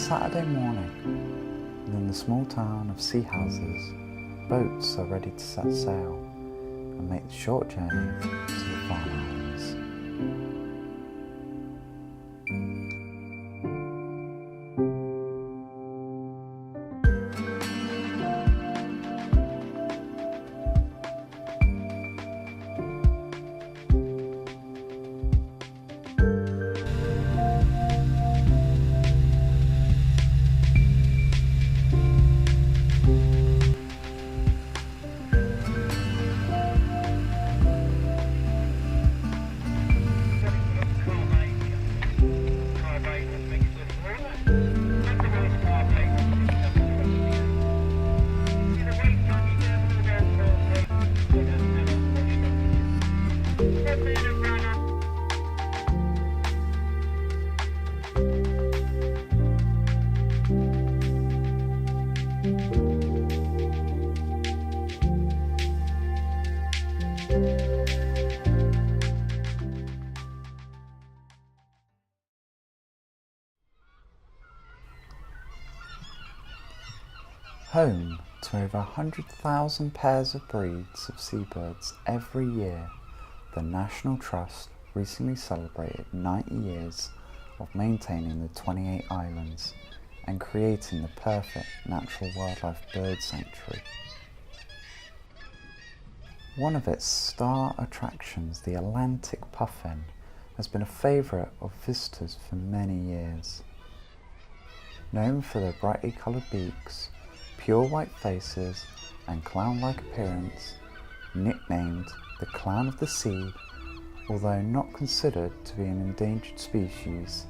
Saturday morning, and in the small town of Seahouses, boats are ready to set sail and make the short journey to the Farne Islands. Home to over 100,000 pairs of breeds of seabirds every year, the National Trust recently celebrated 90 years of maintaining the 28 islands and creating the perfect natural wildlife bird sanctuary. One of its star attractions, the Atlantic Puffin, has been a favourite of visitors for many years. Known for their brightly coloured beaks, pure white faces and clown-like appearance, nicknamed the Clown of the Sea, although not considered to be an endangered species,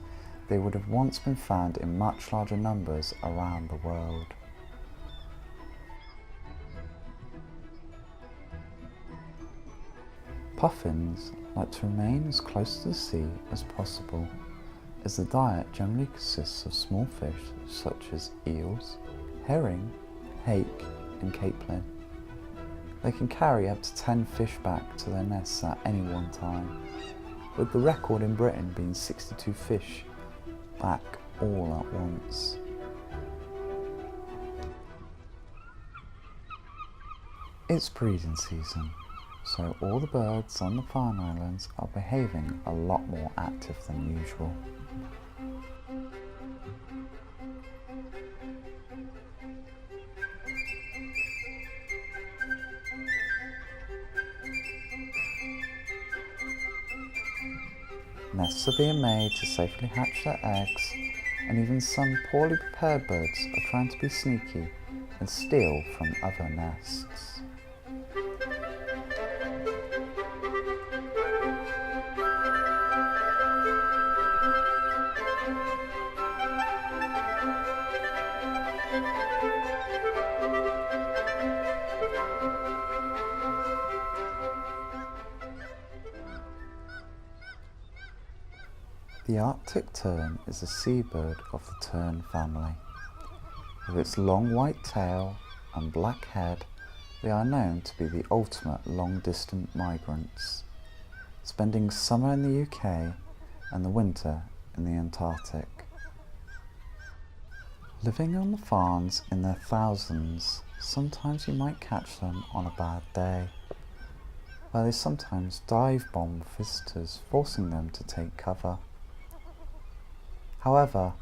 they would have once been found in much larger numbers around the world. Puffins like to remain as close to the sea as possible, as the diet generally consists of small fish such as eels, herring, hake and capelin. They can carry up to 10 fish back to their nests at any one time, with the record in Britain being 62 fish back all at once. It's breeding season, so all the birds on the Farne Islands are behaving a lot more active than usual. Nests are being made to safely hatch their eggs, and even some poorly prepared birds are trying to be sneaky and steal from other nests. The Arctic tern is a seabird of the tern family. With its long white tail and black head, they are known to be the ultimate long-distance migrants, spending summer in the UK and the winter in the Antarctic. Living on the farms in their thousands, sometimes you might catch them on a bad day, where they sometimes dive bomb visitors, forcing them to take cover. However,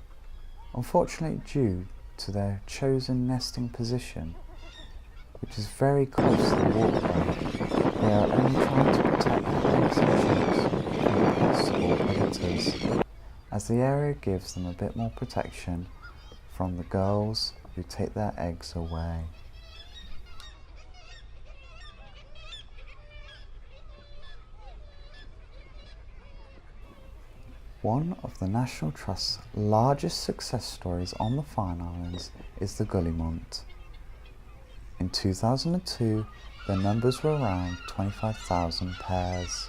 unfortunately due to their chosen nesting position, which is very close to the waterway, they are only trying to protect their eggs and chicks from possible predators, as the area gives them a bit more protection from the girls who take their eggs away. One of the National Trust's largest success stories on the Farne Islands is the guillemot. In 2002, their numbers were around 25,000 pairs.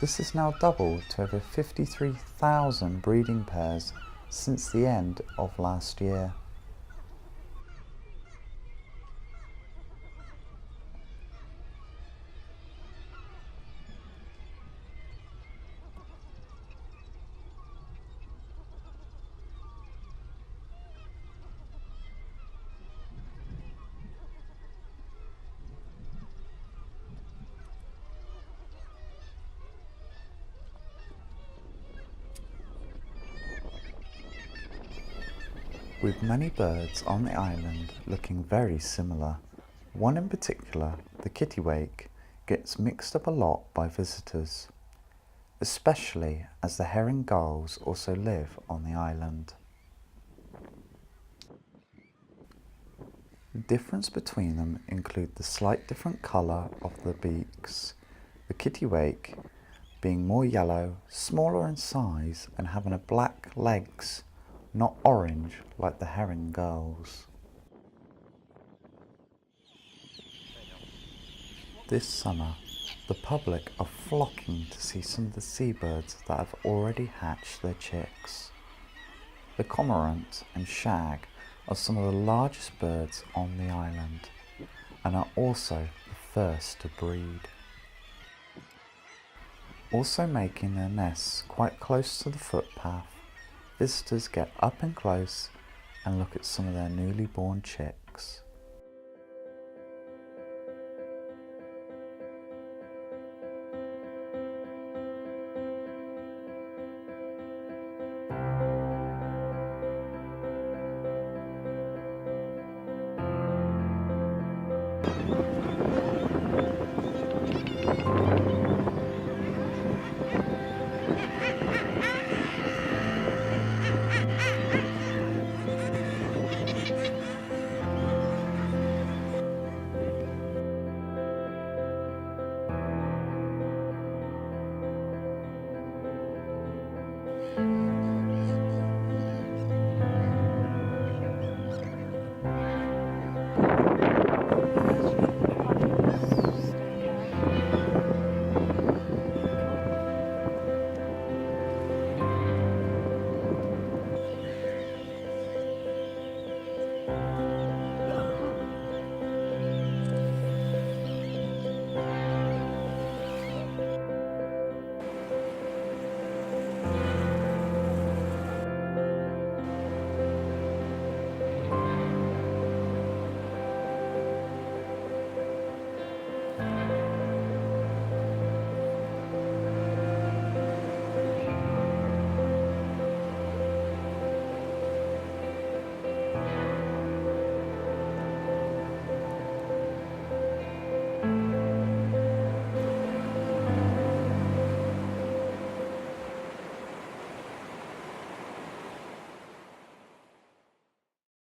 This has now doubled to over 53,000 breeding pairs since the end of last year. With many birds on the island looking very similar, one in particular, the kittiwake, gets mixed up a lot by visitors, especially as the herring gulls also live on the island. The difference between them include the slight different colour of the beaks, the kittiwake being more yellow, smaller in size and having a black legs, not orange like the herring gulls. This summer, the public are flocking to see some of the seabirds that have already hatched their chicks. The cormorant and shag are some of the largest birds on the island and are also the first to breed. Also making their nests quite close to the footpath, visitors get up and close and look at some of their newly born chicks.